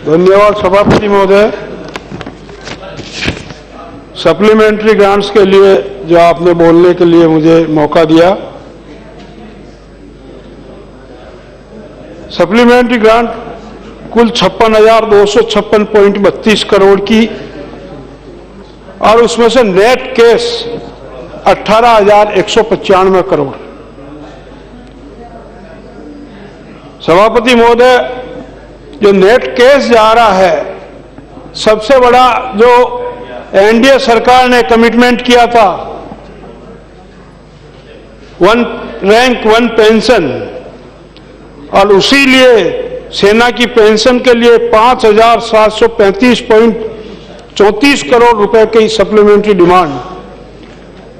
धन्यवाद सभापति महोदय। सप्लीमेंट्री ग्रांट्स के लिए जो आपने बोलने के लिए मुझे मौका दिया। सप्लीमेंट्री ग्रांट कुल 56,256.32 करोड़ की और उसमें से नेट केस 18,195 करोड़। सभापति महोदय, जो नेट केस जा रहा है, सबसे बड़ा जो एनडीए सरकार ने कमिटमेंट किया था, वन रैंक वन पेंशन, और उसी लिए सेना की पेंशन के लिए 5,735.34 करोड़ रुपए की सप्लीमेंट्री डिमांड।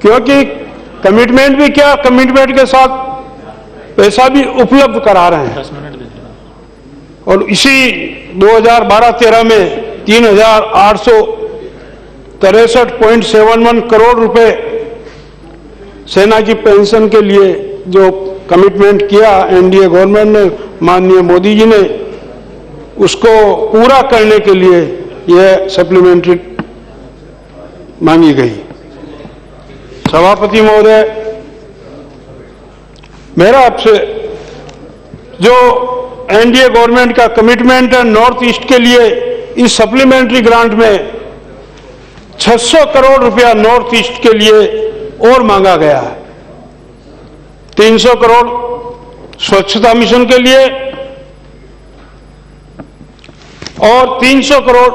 क्योंकि कमिटमेंट भी क्या, कमिटमेंट के साथ पैसा भी उपलब्ध करा रहे हैं। और इसी 2012-13 में 3,863.71 करोड़ रुपए सेना की पेंशन के लिए जो कमिटमेंट किया एनडीए गवर्नमेंट ने, माननीय मोदी जी ने, उसको पूरा करने के लिए यह सप्लीमेंट्री मांगी गई। सभापति महोदय, मेरा आपसे जो एनडीए गवर्नमेंट का कमिटमेंट है नॉर्थ ईस्ट के लिए, इस सप्लीमेंट्री ग्रांट में 600 करोड़ रुपया नॉर्थ ईस्ट के लिए और मांगा गया है। 300 करोड़ स्वच्छता मिशन के लिए और 300 करोड़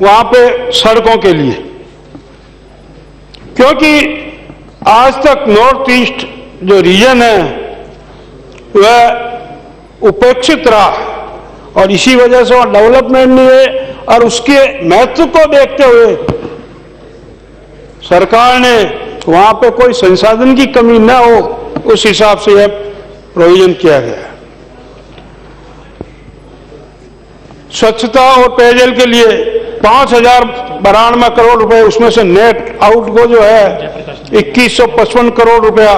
वहां पे सड़कों के लिए। क्योंकि आज तक नॉर्थ ईस्ट जो रीजन है वह उपेक्षित रहा और इसी वजह से वहां डेवलपमेंट नहीं है। और उसके महत्व को देखते हुए सरकार ने वहां पे कोई संसाधन की कमी न हो, उस हिसाब से यह प्रोविजन किया गया है। स्वच्छता और पेयजल के लिए 5,092 करोड़ रुपए, उसमें से नेट आउट को जो है 2,155 करोड़ रुपया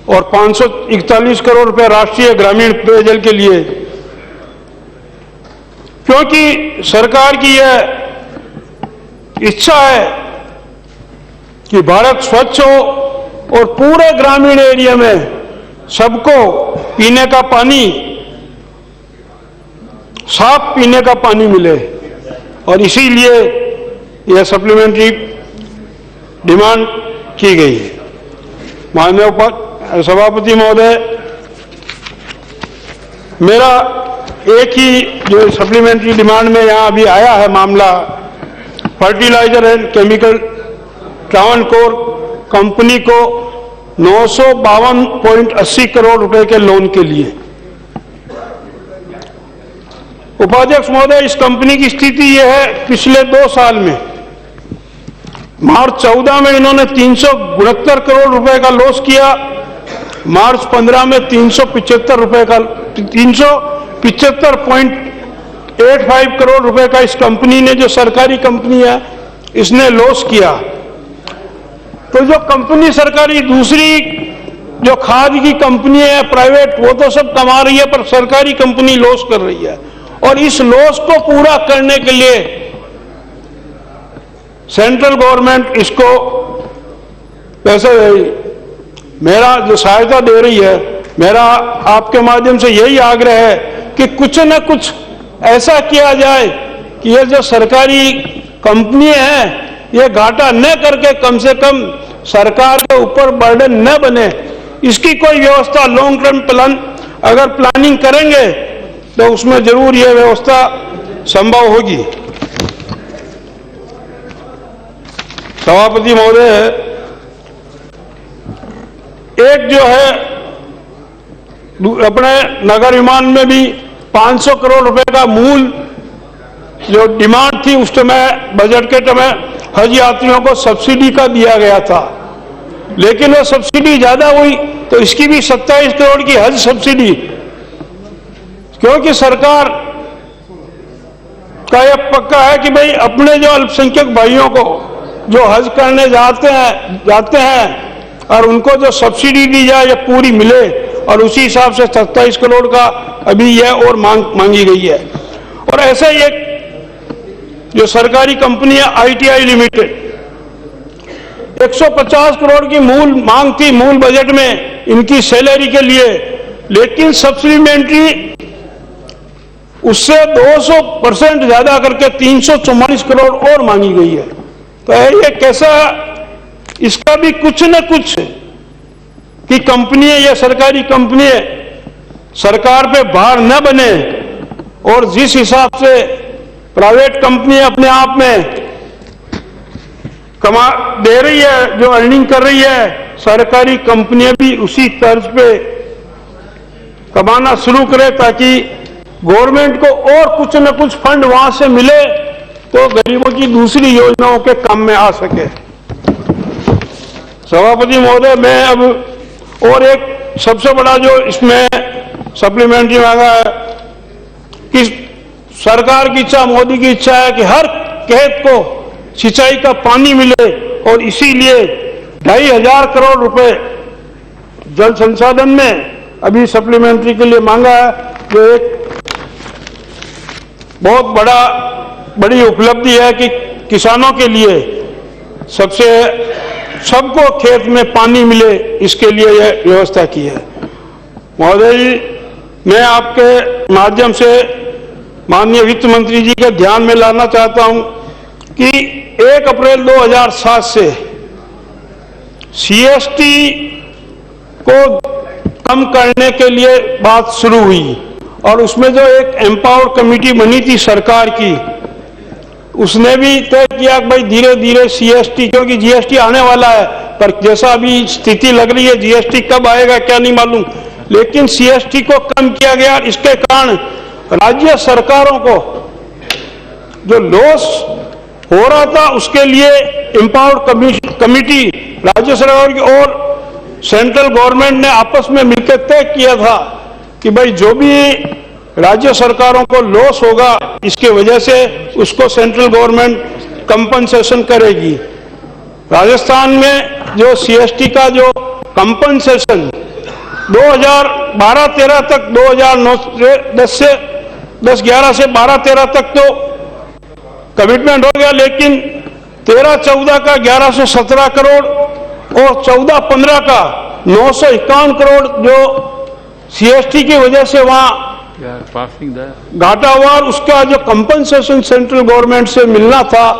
और 541 करोड़ रुपया राष्ट्रीय ग्रामीण पेयजल के लिए। क्योंकि सरकार की यह इच्छा है कि भारत स्वच्छ हो और पूरे ग्रामीण एरिया में सबको पीने का पानी, साफ पीने का पानी मिले, और इसीलिए यह सप्लीमेंट्री डिमांड की गई है। माननीय सभापति महोदय, मेरा एक ही जो सप्लीमेंट्री डिमांड में यहां अभी आया है मामला, fertilizer and chemical Travancore company को 952.80 करोड़ रुपए के लोन के लिए। उपाध्यक्ष महोदय, इस कंपनी की स्थिति यह है, पिछले 2 साल में मार्च 14 में इन्होंने 369 करोड़ रुपए का लॉस किया, मार्च 15 में 375.85 करोड़ रुपए का इस कंपनी ने, जो सरकारी कंपनी है, इसने लॉस किया। तो जो कंपनी सरकारी, दूसरी जो खाद की कंपनी है प्राइवेट, वो तो सब कमा रही है, पर सरकारी कंपनी लॉस कर रही है। और इस लॉस को पूरा करने के लिए सेंट्रल गवर्नमेंट इसको पैसे दे रही, मेरा जो सहायता दे रही है, मेरा आपके माध्यम से यही आग्रह है कि कुछ न कुछ ऐसा किया जाए कि ये जो सरकारी कंपनी है ये घाटा न करके कम से कम सरकार के ऊपर बर्डन न बने, इसकी कोई व्यवस्था लॉन्ग टर्म प्लान अगर प्लानिंग करेंगे तो उसमें जरूर यह व्यवस्था संभव होगी। सभापति महोदय, एक जो है अपने नगर विमान में भी 500 करोड़ रुपए का मूल जो डिमांड थी, उस समय बजट के समय हज यात्रियों को सब्सिडी का दिया गया था, लेकिन वो सब्सिडी ज्यादा हुई तो इसकी भी 27 करोड़ की हज सब्सिडी। क्योंकि सरकार का यह पक्का है कि भाई अपने जो अल्पसंख्यक भाइयों को जो हज करने जाते हैं और उनको जो सब्सिडी दी जाए ये पूरी मिले, और उसी हिसाब से 27 करोड़ का अभी यह और मांगी गई है। और ऐसे ही एक जो सरकारी कंपनी है ITI लिमिटेड, 150 करोड़ की मूल मांग थी मूल बजट में इनकी सैलरी के लिए, लेकिन सप्लीमेंट्री उससे 200% ज्यादा करके 344 करोड़ और मांगी गई है। तो ये कैसा, इसका भी कुछ न कुछ कि कंपनी या सरकारी कंपनी सरकार पे भार न बने, और जिस हिसाब से प्राइवेट कंपनी अपने आप में कमा दे रही है, जो अर्निंग कर रही है, सरकारी कंपनियां भी उसी तर्ज पे कमाना शुरू करें ताकि गवर्नमेंट को और कुछ न कुछ फंड वहां से मिले तो गरीबों की दूसरी योजनाओं के काम में आ सके। सभापति महोदय, मैं अब और एक सबसे बड़ा जो इसमें सप्लीमेंट्री मांगा है कि सरकार की इच्छा, मोदी की इच्छा है कि हर खेत को सिंचाई का पानी मिले, और इसीलिए 2500 करोड़ रुपए जल संसाधन में अभी सप्लीमेंट्री के लिए मांगा है, जो एक बहुत बड़ी उपलब्धि है कि किसानों के लिए सबको खेत में पानी मिले, इसके लिए यह व्यवस्था की है। महोदय जी, मैं आपके माध्यम से माननीय वित्त मंत्री जी के ध्यान में लाना चाहता हूं कि 1 अप्रैल 2007 से CST को कम करने के लिए बात शुरू हुई, और उसमें जो एक एम्पावर्ड कमेटी बनी थी सरकार की, उसने भी तय किया कि भाई धीरे धीरे CST, क्योंकि GST आने वाला है, पर जैसा अभी स्थिति लग रही है GST कब आएगा क्या नहीं मालूम, लेकिन CST को कम किया गया। इसके कारण राज्य सरकारों को जो लॉस हो रहा था उसके लिए एम्पावर्ड कमेटी राज्य सरकार की और सेंट्रल गवर्नमेंट ने आपस में मिलकर तय किया था कि भाई जो भी राज्य सरकारों को लॉस होगा इसके वजह से उसको सेंट्रल गवर्नमेंट कंपनसेशन करेगी। राजस्थान में जो CST का जो कंपनसेशन 2012-13 तक, 2010-11 से 12-13 तक तो कमिटमेंट हो गया, लेकिन 13-14 का 1117 करोड़ और 14-15 का 951 करोड़ जो CST की वजह से वहां घाटा हुआ, और उसका जो कंपनसेशन सेंट्रल गवर्नमेंट से मिलना था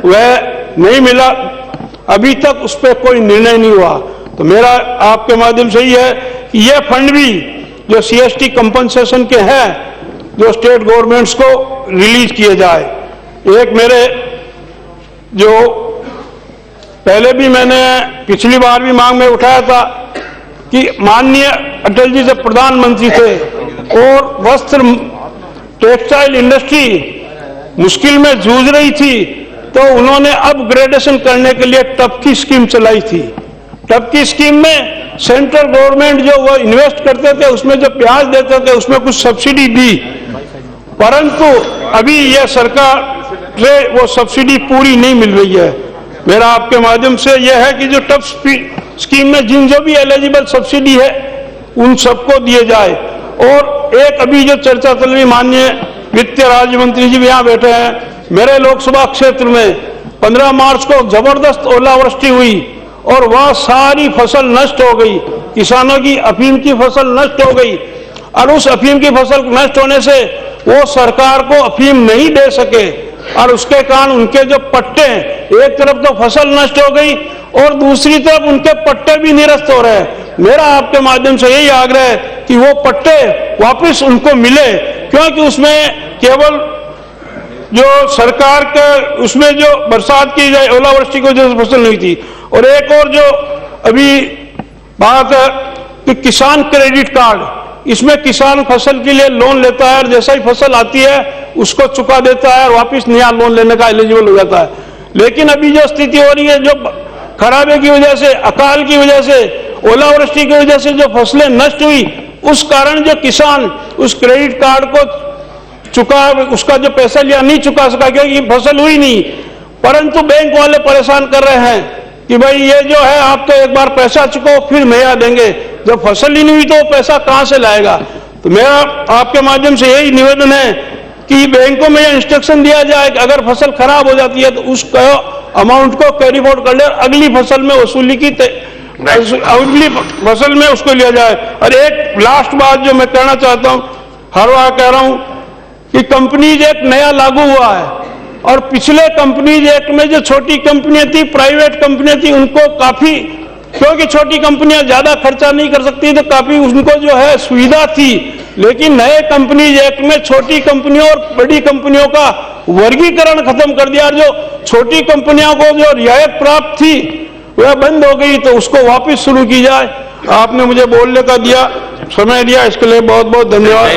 वह नहीं मिला। अभी तक उस पर कोई निर्णय नहीं हुआ। तो मेरा आपके माध्यम से ही है कि यह फंड भी जो CST कंपनसेशन के हैं जो स्टेट गवर्नमेंट्स को रिलीज किए जाए। एक मेरे जो पहले भी मैंने पिछली बार भी मांग में उठाया था कि माननीय अटल जी जब प्रधानमंत्री थे और वस्त्र टेक्सटाइल इंडस्ट्री मुश्किल में जूझ रही थी, तो उन्होंने अपग्रेडेशन करने के लिए टपकी स्कीम चलाई थी। टपकी स्कीम में सेंट्रल गवर्नमेंट जो वो इन्वेस्ट करते थे उसमें जो ब्याज देते थे उसमें कुछ सब्सिडी दी, परंतु अभी यह सरकार से वो सब्सिडी पूरी नहीं मिल रही है। मेरा आपके माध्यम से यह है कि जो टपकी स्कीम में जिन जो भी एलिजिबल सब्सिडी है उन सबको दिए जाए। और एक अभी जो चर्चा चल रही, माननीय वित्त राज्य मंत्री जी भी यहाँ बैठे हैं, मेरे लोकसभा क्षेत्र में 15 मार्च को जबरदस्त ओलावृष्टि हुई और वह सारी फसल नष्ट हो गई, किसानों की अफीम की फसल नष्ट हो गई, और उस अफीम की फसल नष्ट होने से वो सरकार को अफीम नहीं दे सके, और उसके कारण उनके जो पट्टे, एक तरफ तो फसल नष्ट हो गई और दूसरी तरफ उनके पट्टे भी निरस्त हो रहे हैं। मेरा आपके माध्यम से यही आग्रह है कि वो पट्टे वापस उनको मिले, क्योंकि उसमें केवल जो सरकार के उसमें जो बरसात की ओलावृष्टि की वजह से फसल नहीं थी। और एक और जो अभी बात है कि किसान क्रेडिट कार्ड, इसमें किसान फसल के लिए लोन लेता है और जैसा ही फसल आती है उसको चुका देता है और वापस नया लोन लेने का एलिजिबल हो जाता है। लेकिन अभी जो स्थिति हो रही है, जो खराबे की वजह से, अकाल की वजह से, ओलावृष्टि की वजह से जो फसलें नष्ट हुई, उस कारण जो किसान उस क्रेडिट कार्ड को चुका, उसका जो पैसा लिया नहीं चुका सका क्योंकि फसल हुई नहीं। परंतु बैंक वाले परेशान कर रहे हैं कि भाई ये जो है आप तो एक बार पैसा चुको फिर नया देंगे, जब फसल ही नहीं हुई तो पैसा कहां से लाएगा। तो मेरा आपके माध्यम से यही निवेदन है कि बैंकों में इंस्ट्रक्शन दिया जाए कि अगर फसल खराब हो जाती है तो उस अमाउंट को कैरी फॉरवर्ड कर ले और अगली फसल में वसूली की अगली फसल में उसको लिया जाए। और एक लास्ट बात जो मैं कहना चाहता हूं, हर बार कह रहा हूं कि कंपनीज एक्ट नया लागू हुआ है और पिछले कंपनीज एक्ट में जो छोटी कंपनियां थी, प्राइवेट कंपनियां थी, उनको काफी, क्योंकि छोटी कंपनियां ज्यादा खर्चा नहीं कर सकती तो काफी उनको जो है सुविधा थी। लेकिन नए कंपनीज एक्ट में छोटी कंपनियों और बड़ी कंपनियों का वर्गीकरण खत्म कर दिया और जो छोटी कंपनियों को जो रियायत प्राप्त थी वह बंद हो गई, तो उसको वापस शुरू की जाए। आपने मुझे बोलने का दिया, समय दिया, इसके लिए बहुत बहुत धन्यवाद।